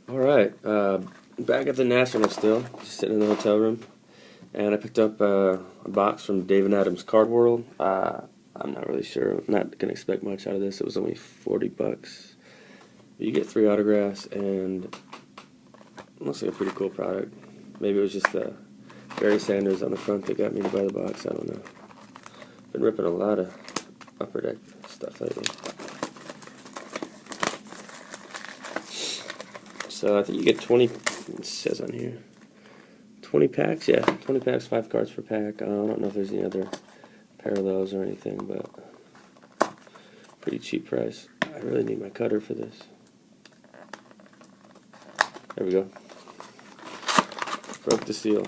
Alright, back at the National still, just sitting in the hotel room, and I picked up a box from David Adams Card World. I'm not really sure, I'm not going to expect much out of this. It was only $40. You get 3 autographs, and it looks like a pretty cool product. Maybe it was just Barry Sanders on the front that got me to buy the box, I don't know. Been ripping a lot of Upper Deck stuff lately. So I think you get 20, it says on here, 20 packs, yeah, 20 packs, 5 cards per pack. I don't know if there's any other parallels or anything, but pretty cheap price. I really need my cutter for this. There we go. Broke the seal.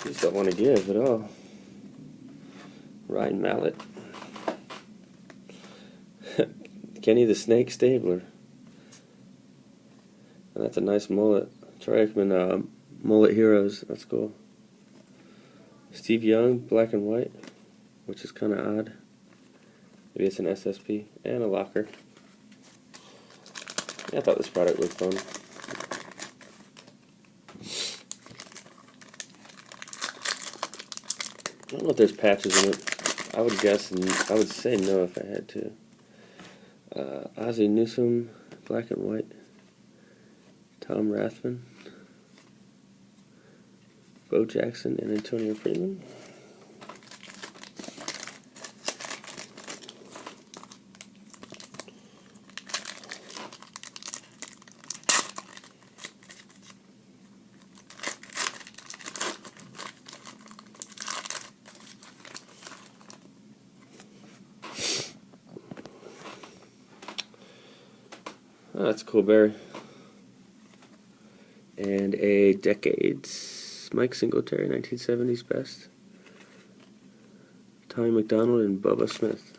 Just don't want to give at all. Ryan Mallett. Kenny the Snake Stabler. And that's a nice mullet. Troy Aikman, Mullet Heroes. That's cool. Steve Young, black and white, which is kind of odd. Maybe it's an SSP. And a locker. Yeah, I thought this product was fun. I don't know if there's patches in it. I would guess, and I would say no if I had to. Ozzie Newsome, black and white. Tom Rathman. Bo Jackson and Antonio Freeman. Oh, that's cool, Barry. And a Decades Mike Singletary, 1970s best. Tommy McDonald and Bubba Smith.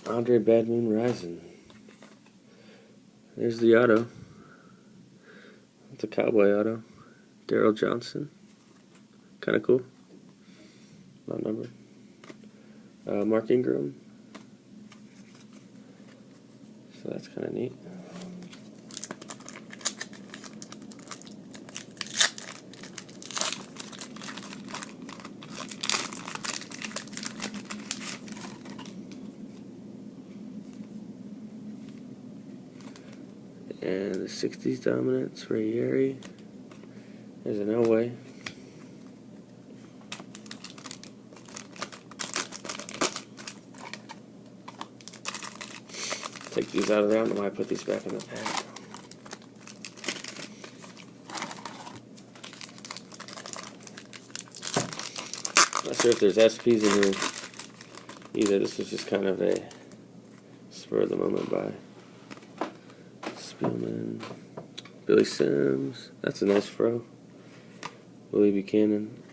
Andre Bad Moon Rising. There's the auto. It's a cowboy auto. Daryl Johnson. Kind of cool. Not numbered. Mark Ingram. So that's kind of neat. And the 60s dominance, Ray Yeri. There's an Elway. Take these out of there. I don't know why I put these back in the pack. Not sure if there's SPs in here either. This was just kind of a spur of the moment buy. Spielman. Billy Sims. That's a nice fro. Willie Buchanan.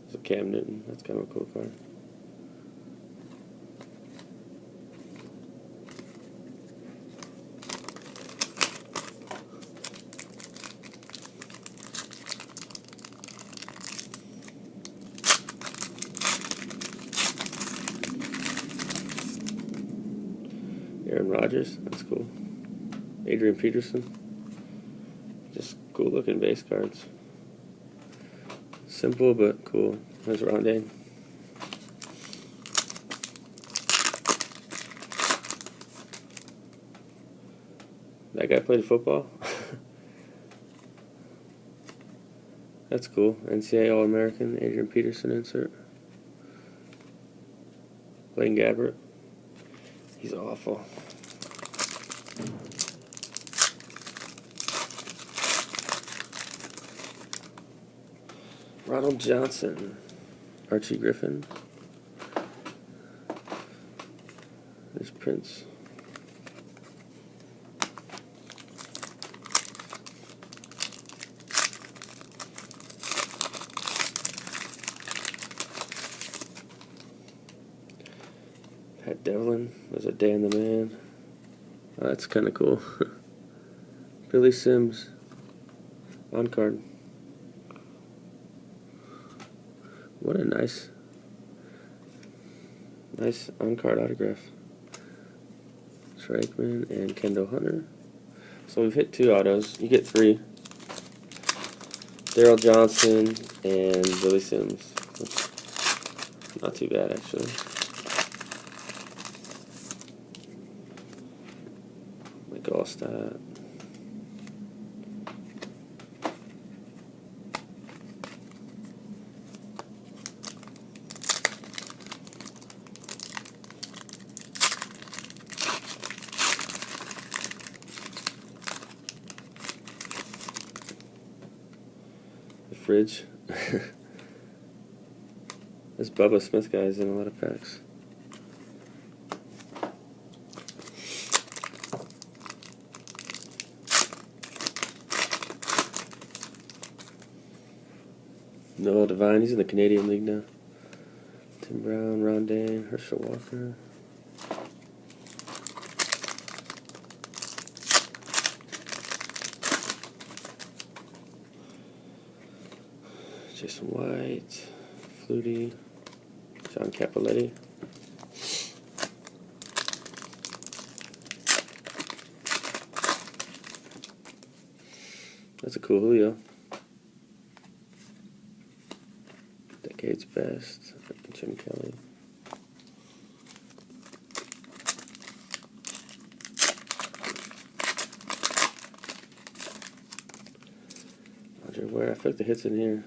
It's a Cam Newton. That's kind of a cool card. Aaron Rodgers, that's cool. Adrian Peterson. Just cool looking base cards. Simple but cool. There's Rondé. That guy played football? That's cool. NCAA All-American, Adrian Peterson insert. Blaine Gabbert. He's awful. Ronald Johnson, Archie Griffin. There's Prince. Pat Devlin. There's a Dan the Man. Oh, that's kind of cool. Billy Sims. On card. What a nice on card autograph. Schreickman and Kendall Hunter. So we've hit 2 autos. You get 3. Daryl Johnson and Billy Sims. Not too bad, actually. Mike Allstott. The fridge. This Bubba Smith guy is in a lot of packs. Noah Devine, he's in the Canadian League now. Tim Brown, Rondane, Herschel Walker. Jason White, Flutie, John Capoletti. That's a cool Julio. Decade's Best, Jim Kelly. Roger Ware, I feel like the hit's in here.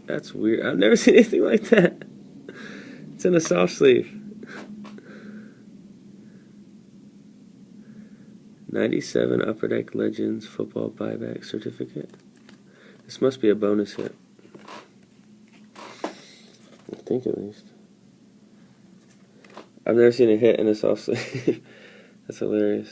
That's weird. I've never seen anything like that. It's in a soft sleeve. 97 Upper Deck Legends Football Buyback Certificate. This must be a bonus hit. I think at least. I've never seen a hit in a soft sleeve. That's hilarious.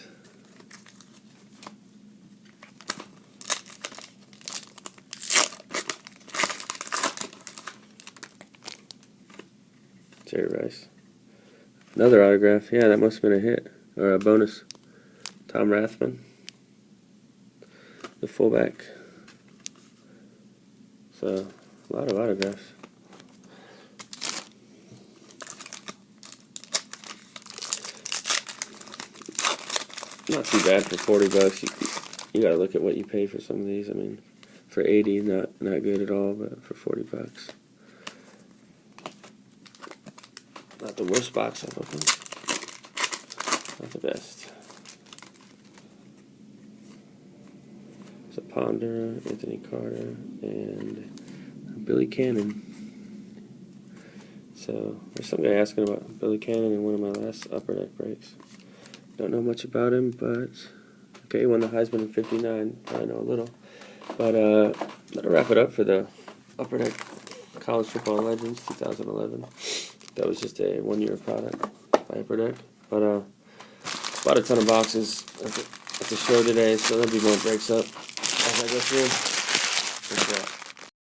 Jerry Rice. Another autograph. Yeah, that must have been a hit. Or a bonus. Tom Rathman. The fullback. So, a lot of autographs. Not too bad for $40. You gotta look at what you pay for some of these. I mean, for 80, not good at all, but for $40. Not the worst box I've opened. Not the best. It's a Ponder, Anthony Carter, and Billy Cannon. So, there's some guy asking about Billy Cannon in one of my last Upper Deck breaks. Don't know much about him, but okay, he won the Heisman in '59. I know a little. But that'll wrap it up for the Upper Deck College Football Legends 2011. That was just a one-year product by Upper Deck. But bought a ton of boxes at the show today, so there'll be more breaks up as I go through.